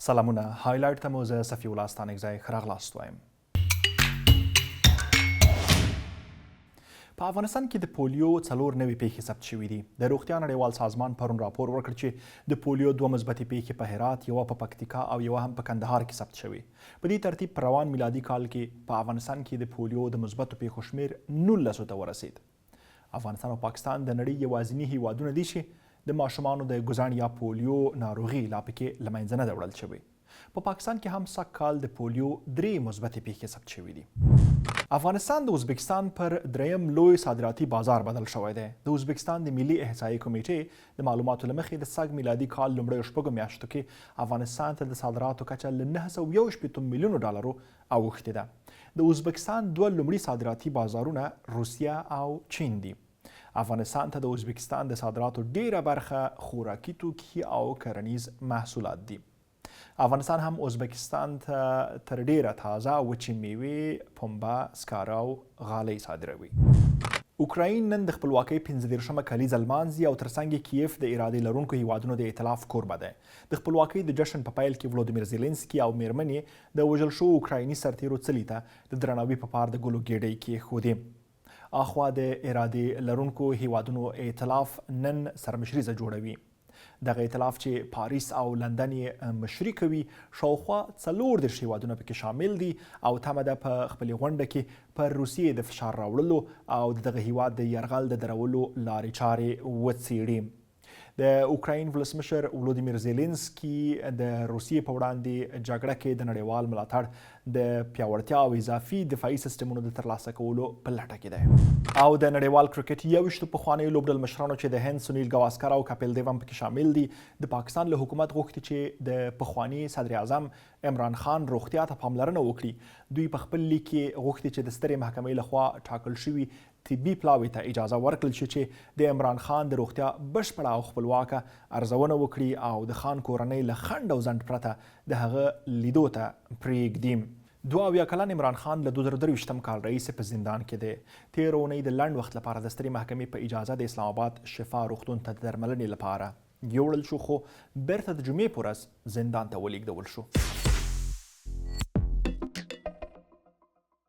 سلامونه هایلایټ ته مو زه صفي الله ستانکزی ښه راغلاست وایم. په افغانستان کې د پولیو 4 نوې پیښې ثبت شوي دي. د روغتیا نړیوال سازمان پرون راپور ورکړ چې د پولیو 2 مثبتې پیښې په هرات، یوه په پکتیکا او یوه هم په کندهار کې ثبت شوي. په دې ترتیب په روان میلادي کال کې په افغانستان کې د پولیو د مثبتو پیښو شمیر 19 ته ورسید. افغانستان او پاکستان د نړۍ یوازیني هیوادونه دي چې د ماشومانو د ګزاڼ یا پولیو ناروغي لا پکې له منځه نه ده وړل شوې. په پاکستان کې هم سږ کال د پولیو 3 مثبتې پیښې ثبت شوي دي. افغانستان د ازبکستان پر 3م لوی صادراتي بازار بدل شوی دی. د ازبکستان د ملي احصایې کمیټې د معلوماتو له مخې د سږ میلادي کال لومړیو 6 میاشتو کې افغانستان ته د صادراتو کچه له 961 میلیونو ډالرو اوښتې ده. د ازبکستان 2 لومړي صادراتي بازارونه روسیه او چین دي. افغانستان ته د ازبکستان د صادراتو ډیره برخه خوراکي توکي او کرنیز محصولات دي. افغانستان هم ازبکستان ته تر ډیره تازه وچې میوې، پنبه، سکاره او غالۍ صادروي. اوکراین نن د خپلواکۍ 15مه کلیزه لمانځي او ترڅنګ یې کیف د ارادې لرونکو هیوادونو د ائتلاف کوربه دی. د خپلواکۍ د جشن په پیل کې ولودیمیر زیلنسکي او میرمنې د وژل شوو اوکرایني سرتیرو څلي ته د درناوي په پار د ګلو ګېډۍ کېښودې. اخوا د ارادې لرونکو هیوادونو ائتلاف نن سرمشریزه جوړوي. دغه ائتلاف چې پاریس او لندن یې مشري کوي شاوخوا 40 هیوادونه پکې شامل دي او تمه ده په خپلې غونډه کې پر روسیې د فشار راوړلو او دغه هیواد د یرغل د درولو لارې چارې وڅیړي. د اوکراین ولسمشر ولودیمیر زیلنسکي د روسیې په وړاندې جګړه کې د نړیوال ملاتړ د پیاوړتیا او اضافي دفاعي سیستمونو د ترلاسه کولو په لټه کې دی. او د نړیوال کرکټ 21 پخوانیو لوبډل مشرانو چې د هند سنیل گواسکر او کپیل دیو هم پکې شامل دي د پاکستان له حکومت غوښتي چې د پخواني صدر اعظم عمران خان روغتیا ته پاملرنه وکړي. دوی په خپل لیک کې غوښتي چې د سترې محکمې لخوا ټاکل شوي طبي پلاوي ته اجازه ورکړل شي چې د عمران خان د روغتیا بشپړه او خپلواکه ارزونه وکړي او د خان کورنۍ له خنډ او ځنډ پرته د هغه لیدو ته پرېږدي. 72 کلن عمران خان له 2023 کال راهیسې په زندان کې دی. تېره اونۍ د لنډ وخت لپاره د سترې محکمې په اجازه د اسلام آباد شفا روغتون ته د درملنې لپاره یوړل شو، خو بیرته د جمعې په ورځ زندان ته ولېږدول شو.